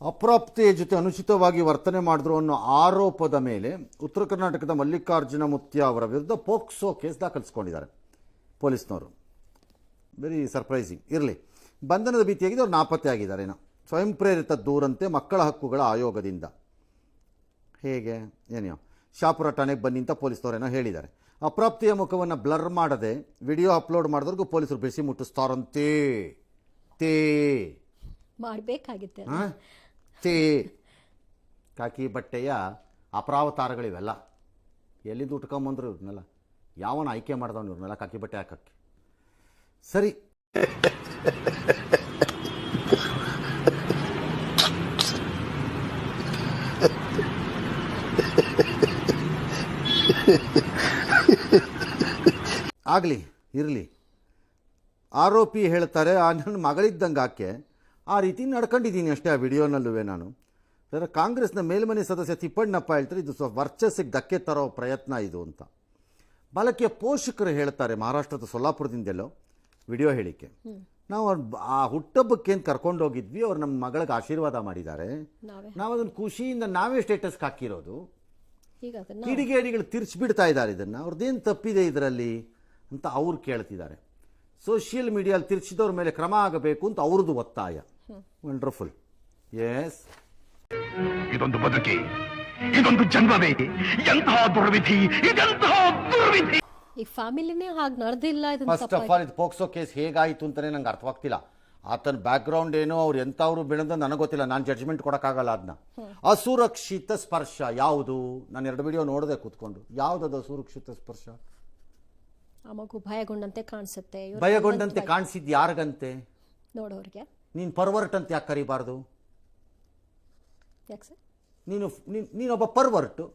ಅಪ್ರಾಪ್ತೆಯ ಜೊತೆ ಅನುಚಿತವಾಗಿ ವರ್ತನೆ ಮಾಡಿದ್ರು ಅನ್ನೋ ಆರೋಪದ ಮೇಲೆ ಉತ್ತರ ಕರ್ನಾಟಕದ ಮಲ್ಲಿಕಾರ್ಜುನ ಮುತ್ಯ ಅವರ ವಿರುದ್ಧ ಪೋಕ್ಸೋ ಕೇಸ್ ದಾಖಲಿಸಿಕೊಂಡಿದ್ದಾರೆ ಪೊಲೀಸ್ನವರು. Very surprising. ಇರಲಿ, ಬಂಧನದ ಭೀತಿಯಾಗಿದೆ, ಅವ್ರು ನಾಪತ್ತೆ ಆಗಿದ್ದಾರೇನೋ. ಸ್ವಯಂ ಪ್ರೇರಿತ ದೂರಂತೆ ಮಕ್ಕಳ ಹಕ್ಕುಗಳ ಆಯೋಗದಿಂದ. ಹೇಗೆ ಏನೋ ಶಾಪುರ ಠಾಣೆಗೆ ಬನ್ನಿ ಅಂತ ಪೊಲೀಸ್ನವರೇನೋ ಹೇಳಿದ್ದಾರೆ. ಅಪ್ರಾಪ್ತಿಯ ಮುಖವನ್ನು ಬ್ಲರ್ ಮಾಡದೆ ವಿಡಿಯೋ ಅಪ್ಲೋಡ್ ಮಾಡಿದ್ರಿಗೂ ಪೊಲೀಸರು ಬಿಸಿ ಮುಟ್ಟಿಸ್ತಾರಂತೆ. ಮಾಡಬೇಕಾಗಿತ್ತೆ ಕಾಕಿ ಬಟ್ಟೆಯ ಅಪರಾವತಾರಗಳಿವೆಲ್ಲ. ಎಲ್ಲಿಂದ ಉಟ್ಕೊಂಬಂದ್ರು ಇವ್ರನ್ನೆಲ್ಲ? ಯಾವನ ಆಯ್ಕೆ ಮಾಡ್ದವನು ಇವ್ರನ್ನೆಲ್ಲ ಕಾಕಿ ಬಟ್ಟೆ ಹಾಕಕ್ಕೆ? ಸರಿ, ಆಗಲಿ, ಇರಲಿ. ಆರೋಪಿ ಹೇಳ್ತಾರೆ, ನನ್ನ ಮಗಳಿದ್ದಂಗೆ ಆಕೆ ಆ ರೀತಿ ನಡ್ಕೊಂಡಿದ್ದೀನಿ ಅಷ್ಟೇ ಆ ವಿಡಿಯೋನಲ್ಲೂ ನಾನು. ಕಾಂಗ್ರೆಸ್ನ ಮೇಲ್ಮನೆ ಸದಸ್ಯ ತಿಪ್ಪಣ್ಣಪ್ಪ ಹೇಳ್ತಾರೆ, ಇದು ವರ್ಚಸ್ಸಿಗೆ ಧಕ್ಕೆ ತರೋ ಪ್ರಯತ್ನ ಇದು ಅಂತ. ಬಾಲಕಿಯ ಪೋಷಕರು ಹೇಳ್ತಾರೆ, ಮಹಾರಾಷ್ಟ್ರದ ಸೊಲ್ಲಾಪುರದಿಂದೆಲ್ಲೋ ವಿಡಿಯೋ ಹೇಳಿಕೆ. ನಾವು ಆ ಹುಟ್ಟಹಬ್ಬಕ್ಕೆ ಅಂತ ಕರ್ಕೊಂಡೋಗಿದ್ವಿ, ಅವ್ರು ನಮ್ಮ ಮಗಳಿಗೆ ಆಶೀರ್ವಾದ ಮಾಡಿದ್ದಾರೆ, ನಾವು ಅದನ್ನು ಖುಷಿಯಿಂದ ನಾವೇ ಸ್ಟೇಟಸ್ಗೆ ಹಾಕಿರೋದು. ಕಿಡಿಗೇಡಿಗಳು ತಿರ್ಚಿಬಿಡ್ತಾ ಇದ್ದಾರೆ ಇದನ್ನು, ಅವ್ರದ್ದೇನು ತಪ್ಪಿದೆ ಇದರಲ್ಲಿ ಅಂತ ಅವ್ರು ಕೇಳ್ತಿದ್ದಾರೆ. ಸೋಷಿಯಲ್ ಮೀಡಿಯಲ್ಲಿ ತಿರ್ಚಿದವ್ರ ಮೇಲೆ ಕ್ರಮ ಆಗಬೇಕು ಅಂತ ಅವ್ರದ್ದು ಒತ್ತಾಯ. ವಂಡರ್ಫುಲ್. ಎಸ್, ಇದೊಂದು ಬದುಕಿ, ಇದೊಂದು ಜನ್ಮವೇ, ಎಂತಹ ದುರ್ವಿಧಿ, ಇದೆಂತಹ ದುರ್ವಿಧಿ. ಈ ಫ್ಯಾಮಿಲಿನೇ ಹಾಗೆ ನಡೆದಿಲ್ಲ. ಫಸ್ಟ್ ಆಫ್ ಆಲ್ ಇದು ಪೋಕ್ಸೋ ಕೇಸ್ ಹೇಗಾಯಿತು ಅಂತಲೇ ನಂಗೆ ಅರ್ಥವಾಗ್ತಿಲ್ಲ. ಆತನ ಬ್ಯಾಕ್ಗ್ರೌಂಡ್ ಏನೋ, ಅವ್ರು ಎಂಥವ್ರು ಬೆಳೆದ ನನಗೆ ಗೊತ್ತಿಲ್ಲ, ನಾನು ಜಡ್ಜ್ಮೆಂಟ್ ಕೊಡೋಕ್ಕಾಗಲ್ಲ ಅದನ್ನ. ಅಸುರಕ್ಷಿತ ಸ್ಪರ್ಶ ಯಾವುದು? ನಾನು 2 ವಿಡಿಯೋ ನೋಡಿದೆ ಕೂತ್ಕೊಂಡು. ಯಾವುದದು ಅಸುರಕ್ಷಿತ ಸ್ಪರ್ಶ? ಆ ಮಗು ಭಯಗೊಂಡಂತೆ ಕಾಣಿಸುತ್ತೆ. ಭಯಗೊಂಡಂತೆ ಕಾಣಿಸಿದ್ದು ಯಾರಿಗಂತೆ? ನೋಡೋರಿಗೆ. ನೀನು ಪರ್ವರ್ಟ್ ಅಂತ ಯಾಕೆ ಕರಿಬಾರ್ದು? ಯಾಕೆ ಸರ್? ನೀನೊಬ್ಬ ಪರ್ವರ್ಟು.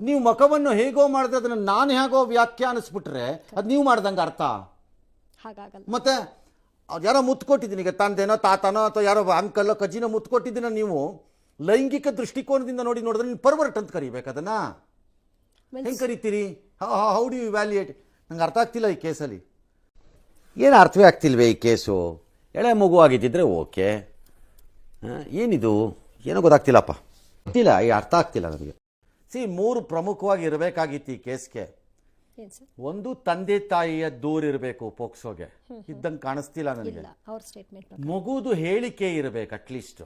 ನೀವು ಮುಖವನ್ನು ಹೇಗೋ ಮಾಡಿದ್ರೆ ಅದನ್ನು ನಾನು ಹೇಗೋ ವ್ಯಾಖ್ಯಾನಿಸ್ಬಿಟ್ರೆ ಅದು ನೀವು ಮಾಡ್ದಂಗೆ ಅರ್ಥ. ಹಾಗಾಗಲ್ಲ. ಮತ್ತೆ ಅವ್ರು ಯಾರೋ ಮುತ್ತು ಕೊಟ್ಟಿದ್ದೀನಿ, ಈಗ ತಂದೆನೋ ತಾತನೋ ಅಥವಾ ಯಾರೋ ಅಂಕಲ್ಲೋ ಕಜ್ಜಿನೋ ಮುತ್ತು ಕೊಟ್ಟಿದ್ದೀನ, ನೀವು ಲೈಂಗಿಕ ದೃಷ್ಟಿಕೋನದಿಂದ ನೋಡಿದ್ರೆ ನೀವು ಪರ್ವರ್ಟ್ ಅಂತ ಕರಿಬೇಕು. ಅದನ್ನು ಹೆಂಗೆ ಕರಿತೀರಿ? How do you valuate? ನಂಗೆ ಅರ್ಥ ಆಗ್ತಿಲ್ಲ ಈ ಕೇಸಲ್ಲಿ. ಏನು ಅರ್ಥವೇ ಆಗ್ತಿಲ್ವೇ ಈ ಕೇಸು? ಎಳೆ ಮಗು ಆಗಿದ್ದಿದ್ರೆ ಓಕೆ, ಏನಿದು ಏನೋ ಗೊತ್ತಾಗ್ತಿಲ್ಲಪ್ಪ, ಗೊತ್ತಿಲ್ಲ, ಈ ಅರ್ಥ ಆಗ್ತಿಲ್ಲ ನನಗೆ. 3 ಪ್ರಮುಖವಾಗಿ ಇರಬೇಕಾಗಿತ್ತು ಈ ಕೇಸ್ಗೆ. ಒಂದು, ತಂದೆ ತಾಯಿಯ ದೂರ ಇರಬೇಕು ಪೋಕ್ಸೋಗೆ, ಇದ್ದಂಗೆ ಕಾಣಿಸ್ತಿಲ್ಲ ನನಗೆ. ಮಗುದು ಹೇಳಿಕೆ ಇರಬೇಕು ಅಟ್ಲೀಸ್ಟ್.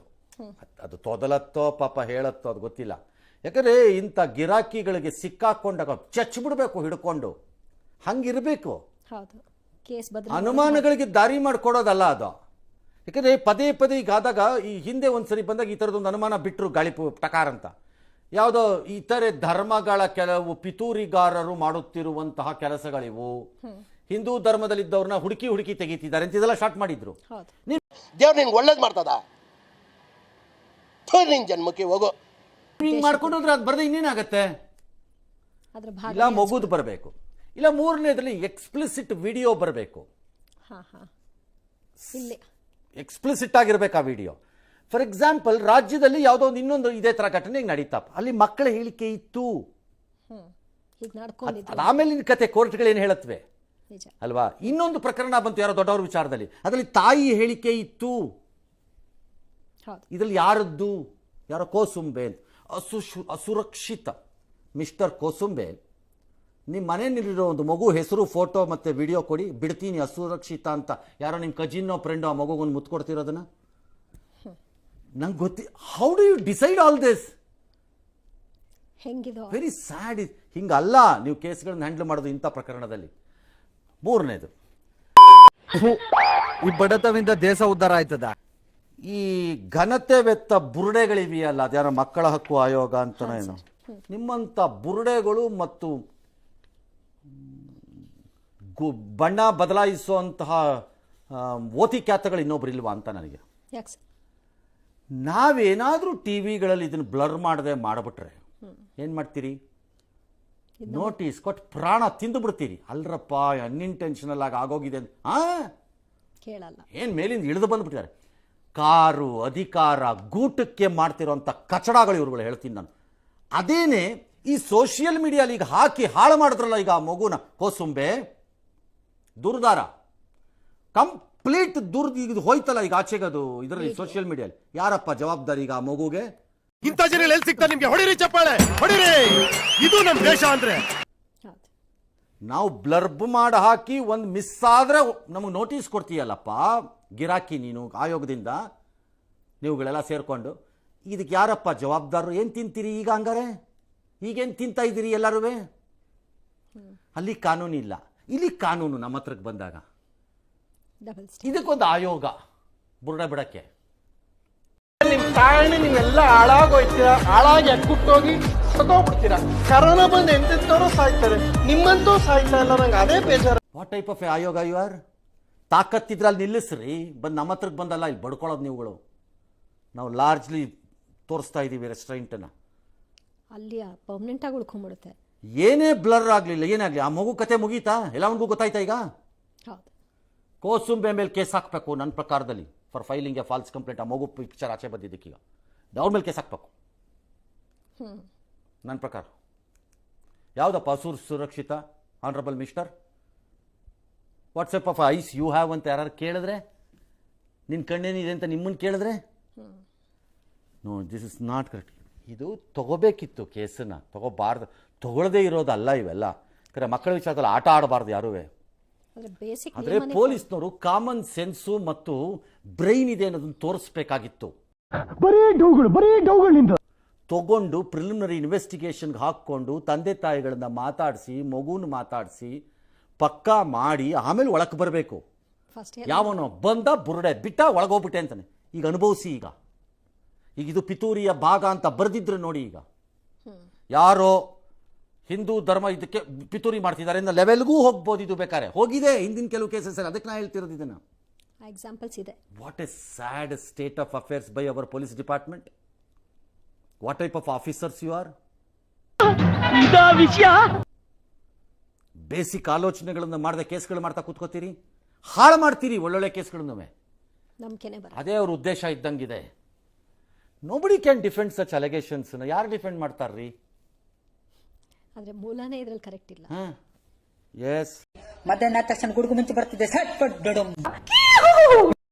ಅದು ತೊದಲತ್ತೋ ಪಾಪ ಹೇಳತ್ತೋ ಅದು ಗೊತ್ತಿಲ್ಲ. ಯಾಕಂದರೆ ಇಂಥ ಗಿರಾಕಿಗಳಿಗೆ ಸಿಕ್ಕಾಕೊಂಡಾಗ ಚಚ್ಬಿಡ್ಬೇಕು ಹಿಡ್ಕೊಂಡು, ಹಂಗಿರಬೇಕು. ಅನುಮಾನಗಳಿಗೆ ದಾರಿ ಮಾಡಿಕೊಡೋದಲ್ಲ ಅದು. ಯಾಕಂದರೆ ಪದೇ ಪದೇ ಈಗ ಆದಾಗ, ಈ ಹಿಂದೆ ಒಂದ್ಸರಿ ಬಂದಾಗ ಈ ಥರದೊಂದು ಅನುಮಾನ ಬಿಟ್ಟರು ಗಾಳಿಪು ಟಕಾರ ಅಂತ. ಯಾವುದೋ ಇತರೆ ಧರ್ಮಗಳ ಕೆಲವು ಪಿತೂರಿಗಾರರು ಮಾಡುತ್ತಿರುವಂತಹ ಕೆಲಸಗಳಿವು, ಹಿಂದೂ ಧರ್ಮದಲ್ಲಿದ್ದವ್ರನ್ನ ಹುಡುಕಿ ತೆಗೀತಿದ್ದಾರೆ ಅಂತ ಇದೆಲ್ಲ ಸ್ಟಾರ್ಟ್ ಮಾಡಿದ್ರು. ದೇವ್ರು ನಿನ್ಗೆ ಒಳ್ಳೇದು ಮಾಡ್ತದ, ನಿನ್ ಜನ್ಮಕ್ಕೆ ಹೋಗೋ. ಹಿಂಗೆ ಮಾಡ್ಕೊಂಡೋದ್ರೆ ಅದು ಬರದೆ ಇನ್ನೇನಾಗತ್ತೆ? ಇಲ್ಲ ಮಗುದು ಬರಬೇಕು, ಇಲ್ಲ 3ನೇದ್ರಲ್ಲಿ ಎಕ್ಸ್ಪ್ಲಿಸಿಟ್ ವಿಡಿಯೋ ಬರಬೇಕು. ಎಕ್ಸ್ಪ್ಲಿಸಿಟ್ ಆಗಿರ್ಬೇಕು ಆ ವಿಡಿಯೋ. ಫಾರ್ ಎಕ್ಸಾಂಪಲ್, ರಾಜ್ಯದಲ್ಲಿ ಯಾವುದೋ ಒಂದು ಇನ್ನೊಂದು ಇದೇ ಥರ ಘಟನೆ ನಡೀತಪ್ಪ, ಅಲ್ಲಿ ಮಕ್ಕಳ ಹೇಳಿಕೆ ಇತ್ತು, ಆಮೇಲೆ ನಿನ್ನ ಕತೆ ಕೋರ್ಟ್ಗಳೇನು ಹೇಳತ್ವೆ ಅಲ್ವಾ? ಇನ್ನೊಂದು ಪ್ರಕರಣ ಬಂತು ಯಾರೋ ದೊಡ್ಡವ್ರ ವಿಚಾರದಲ್ಲಿ, ಅದರಲ್ಲಿ ತಾಯಿ ಹೇಳಿಕೆ ಇತ್ತು. ಇದರಲ್ಲಿ ಯಾರದ್ದು? ಯಾರೋ ಕೋಸುಂಬೆ, ಅಸುರಕ್ಷಿತ ಮಿಸ್ಟರ್ ಕೋಸುಂಬೆ, ನಿಮ್ಮ ಮನೆಯಲ್ಲಿರೋ ಒಂದು ಮಗು ಹೆಸರು, ಫೋಟೋ ಮತ್ತು ವಿಡಿಯೋ ಕೊಡಿ, ಬಿಡ್ತೀನಿ ಅಸುರಕ್ಷಿತ ಅಂತ. ಯಾರೋ ನಿಮ್ಮ ಕಜಿನ್ನೋ ಫ್ರೆಂಡೋ ಆ ಮಗುಗೊಂದು ಮುತ್ತು ಕೊಡ್ತಿರೋದನ್ನ ನಂಗೆ ಗೊತ್ತಿ. How do you decide all this? Very sad. ಹಿಂಗಲ್ಲ ನೀವು ಕೇಸ್ಗಳನ್ನ ಹ್ಯಾಂಡಲ್ ಮಾಡೋದು ಇಂಥ ಪ್ರಕರಣದಲ್ಲಿ. 3ನೇದು, ಈ ಬಡತವಿಂದ ದೇಶ ಉದ್ಧಾರ ಆಯ್ತದ? ಈ ಘನತೆ ವೆತ್ತ ಬುರುಡೆಗಳಿವೆಯಲ್ಲ, ಅದ್ಯಾರೋ ಮಕ್ಕಳ ಹಕ್ಕು ಆಯೋಗ ಅಂತನೇನು, ನಿಮ್ಮಂಥ ಬುರುಡೆಗಳು ಮತ್ತು ಬಣ್ಣ ಬದಲಾಯಿಸುವಂತಹ ಓತಿ ಖ್ಯಾತಗಳು ಇನ್ನೊಬ್ರು ಇಲ್ವಾ ಅಂತ ನನಗೆ. ನಾವೇನಾದರೂ ಟಿ ವಿಗಳಲ್ಲಿ ಇದನ್ನು ಬ್ಲರ್ ಮಾಡದೆ ಮಾಡಿಬಿಟ್ರೆ ಏನು ಮಾಡ್ತೀರಿ? ನೋಟಿಸ್ ಕೊಟ್ಟು ಪ್ರಾಣ ತಿಂದು ಬಿಡ್ತೀರಿ. ಅಲ್ರಪ್ಪ ಅನ್ಇಂಟೆನ್ಷನಲ್ ಆಗಿ ಆಗೋಗಿದೆ ಅಂತ ಕೇಳಲ್ಲ. ಏನು ಮೇಲಿಂದ ಇಳಿದು ಬಂದುಬಿಟ್ಟಿದ್ದಾರೆ. ಕಾರು ಅಧಿಕಾರ ಗೂಟಕ್ಕೆ ಮಾಡ್ತಿರೋಂಥ ಕಚಡಗಳು ಇವ್ರುಗಳು ಹೇಳ್ತೀನಿ ನಾನು. ಅದೇನೇ ಈ ಸೋಷಿಯಲ್ ಮೀಡಿಯಲ್ಲಿ ಈಗ ಹಾಕಿ ಹಾಳು ಮಾಡಿದ್ರಲ್ಲ ಈಗ ಆ ಮಗುನ ಕೋಸುಂಬೆ, ದುರ್ದಾರ, ಕಂಪ್ಲೀಟ್ ಈಗ ಹೋಯ್ತಲ್ಲ ಈಗ ಆಚೆಗದು ಇದರಲ್ಲಿ ಸೋಷಿಯಲ್ ಮೀಡಿಯಲ್ಲಿ. ಯಾರಪ್ಪ ಜವಾಬ್ದಾರಿ ಈಗ ಆ ಮಗುಗೆ? ಇಂಥ ಜನ ಎಲ್ಲಿ ಸಿಗ್ತಾರೆ ನಿಮ್ಗೆ? ಹೊಡಿರಿ ಚಪ್ಪಾಳೆ, ಹೊಡಿರಿ. ಇದು ನಮ್ ದೇಶ ಅಂದ್ರೆ. ಹೌದು. ನಾವು ಬ್ಲರ್ಬ್ ಮಾಡಿ ಹಾಕಿ ಒಂದು ಮಿಸ್ ಆದ್ರೆ ನಮಗೆ ನೋಟಿಸ್ ಕೊಡ್ತೀಯಲ್ಲಪ್ಪ ಗಿರಾಕಿ ನೀನು ಆಯೋಗದಿಂದ, ನೀವುಗಳೆಲ್ಲ ಸೇರ್ಕೊಂಡು. ಇದಕ್ಕೆ ಯಾರಪ್ಪ ಜವಾಬ್ದಾರರು? ಏನು ತಿಂತೀರಿ ಈಗ ಹಂಗಾರೆ? ಈಗೇನು ತಿಂತಾ ಇದ್ದೀರಿ ಎಲ್ಲರೂ? ಅಲ್ಲಿ ಕಾನೂನು ಇಲ್ಲ, ಇಲ್ಲಿ ಕಾನೂನು ನಮ್ಮ ಹತ್ರಕ್ಕೆ ಬಂದಾಗ ಡಬಲ್ ಇದಕ್ಕೊಂದು ಆಯೋಗ ಬುರುಡ ಬಿಡಕ್ಕೆ. ನಿಮ್ ಕಾರಣ ನೀವೆಲ್ಲ ಹಾಳಾಗೋಯ್ತೀರಾ, ಹಾಳಾಗಿ ಅಕ್ಕುಟ್ಟೋಗಿ ಸತ್ತೋಗ್ಬಿಡ್ತೀರಾ. ಕರೋನಾ ಬಂದು ಎಂತೆಂತವ್ರು ಸಾಯ್ತಾರೆ, ನಿಮ್ಮಂತೂ ಸಾಯ್ತಾ ಇಲ್ಲ. ನಂಗೆ ಅದೇ ಬೇಜಾರು. ವಾಟ್ ಟೈಪ್ ಆಫ್ ಆಯೋಗ ಯು ಆರ್? ತಾಕತ್ತಿದ್ರೆ ಅಲ್ಲಿ ನಿಲ್ಲಿಸ್ರಿ, ಬಂದು ನಮ್ಮ ಹತ್ರಕ್ಕೆ ಬಂದಲ್ಲ ಇಲ್ಲಿ ಬಡ್ಕೊಳ್ಳೋದು ನೀವುಗಳು. ನಾವು ಲಾರ್ಜ್ಲಿ ತೋರಿಸ್ತಾ ಇದ್ದೀವಿ ರೆಸ್ಟೋರೆಂಟನ್ನು. ಅಲ್ಲಿ ಪರ್ಮನೆಂಟಾಗಿ ಉಳ್ಕೊಂಬಿಡುತ್ತೆ. ಏನೇ ಬ್ಲರ್ ಆಗಲಿಲ್ಲ ಏನಾಗಲಿ, ಆ ಮಗು ಕತೆ ಮುಗೀತಾ? ಎಲ್ಲವನಿಗೂ ಗೊತ್ತಾಯ್ತಾ ಈಗ? ಹೌದು. ಕೋಸುಂಬೆ ಮೇಲೆ ಕೇಸ್ ಹಾಕಬೇಕು ನನ್ನ ಪ್ರಕಾರದಲ್ಲಿ, for filing A false complaint. ಆ ಮಗು ಪಿಕ್ಚರ್ ಆಚೆ ಬಂದಿದ್ದಕ್ಕೀಗ ಅವ್ರ ಮೇಲೆ ಕೇಸ್ ಹಾಕಬೇಕು ನನ್ನ ಪ್ರಕಾರ. ಯಾವುದಪ್ಪ ಸುರಕ್ಷಿತ honourable mister? What sort of eyes you have ಅಂತ ಯಾರು ಕೇಳಿದ್ರೆ, ನಿನ್ನ ಕಣ್ಣೇನಿದೆ ಅಂತ ನಿಮ್ಮನ್ನು ಕೇಳಿದ್ರೆ, no this is not correct. ಇದು ತಗೋಬೇಕಿತ್ತು ಕೇಸನ್ನು, ತಗೋಬಾರ್ದು. ತಗೊಳ್ಳದೇ ಇರೋದಲ್ಲ ಇವೆಲ್ಲ. ಯಾಕಂದರೆ ಮಕ್ಕಳ ವಿಚಾರದಲ್ಲಿ ಆಟ ಆಡಬಾರ್ದು ಯಾರೂ. ಆದರೆ ಪೊಲೀಸ್ನವರು ಕಾಮನ್ ಸೆನ್ಸು ಮತ್ತು ಬ್ರೈನ್ ಇದೆ ಅನ್ನೋದನ್ನು ತೋರಿಸ್ಬೇಕಾಗಿತ್ತು. ತಗೊಂಡು ಪ್ರಿಲಿಮಿನರಿ ಇನ್ವೆಸ್ಟಿಗೇಷನ್ಗೆ ಹಾಕ್ಕೊಂಡು ತಂದೆ ತಾಯಿಗಳನ್ನ ಮಾತಾಡಿಸಿ, ಮಗುನ ಮಾತಾಡಿಸಿ, ಪಕ್ಕಾ ಮಾಡಿ ಆಮೇಲೆ ಒಳಕ್ಕೆ ಬರಬೇಕು. ಯಾವನೋ ಬಂದ ಬುರುಡೆ ಬಿಟ್ಟ ಒಳಗೋಗ್ಬಿಟ್ಟೆ ಅಂತಾನೆ. ಈಗ ಅನುಭವಿಸಿ. ಈಗ ಇದು ಪಿತೂರಿಯ ಭಾಗ ಅಂತ ಬರೆದಿದ್ರು ನೋಡಿ. ಈಗ ಯಾರೋ ಹಿಂದೂ ಧರ್ಮ ಇದಕ್ಕೆ ಪಿತೂರಿ ಮಾಡ್ತಿದ್ದಾರೆ ಅನ್ನೋ ಲೆವೆಲ್ಗೂ ಹೋಗ್ಬೋದು. ಇದು ಬೇಕಾರೆ ಹೋಗಿದೆ ಹಿಂದಿನ ಕೆಲವು ಕೇಸಸ್. ಅದಕ್ಕೆ ನಾ ಹೇಳ್ತಿರೋದು ಇದನ್ನು. ಎಕ್ಸಾಂಪಲ್ಸ್ ಇದೆ. What a sad state of affairs by our police department. What type of officers you are? Basic ಆಲೋಚನೆಗಳನ್ನು ಮಾಡದೆ ಕೇಸ್ಗಳು ಮಾಡ್ತಾ ಕೂತ್ಕೋತೀರಿ, ಹಾಳು ಮಾಡ್ತೀರಿ ಒಳ್ಳೊಳ್ಳೆ ಕೇಸ್ಗಳನ್ನು. ನಂಬಿಕೆನೇ ಬರ. ಅದೇ ಅವ್ರ ಉದ್ದೇಶ ಇದ್ದಂಗಿದೆ. Nobody can defend such allegations. ಯಾರು ಡಿಫೆಂಡ್ ಮಾಡ್ತಾರ್ರಿ? ಆದರೆ ಮೂಲನೇ ಇದ್ರಲ್ಲಿ ಕರೆಕ್ಟ್ ಇಲ್ಲ. ಎಸ್ ಮಧ್ಯಾಹ್ನ ತಕ್ಷಣ ಗುಡುಗು ಮಿಂಚು ಬರ್ತಿದೆ.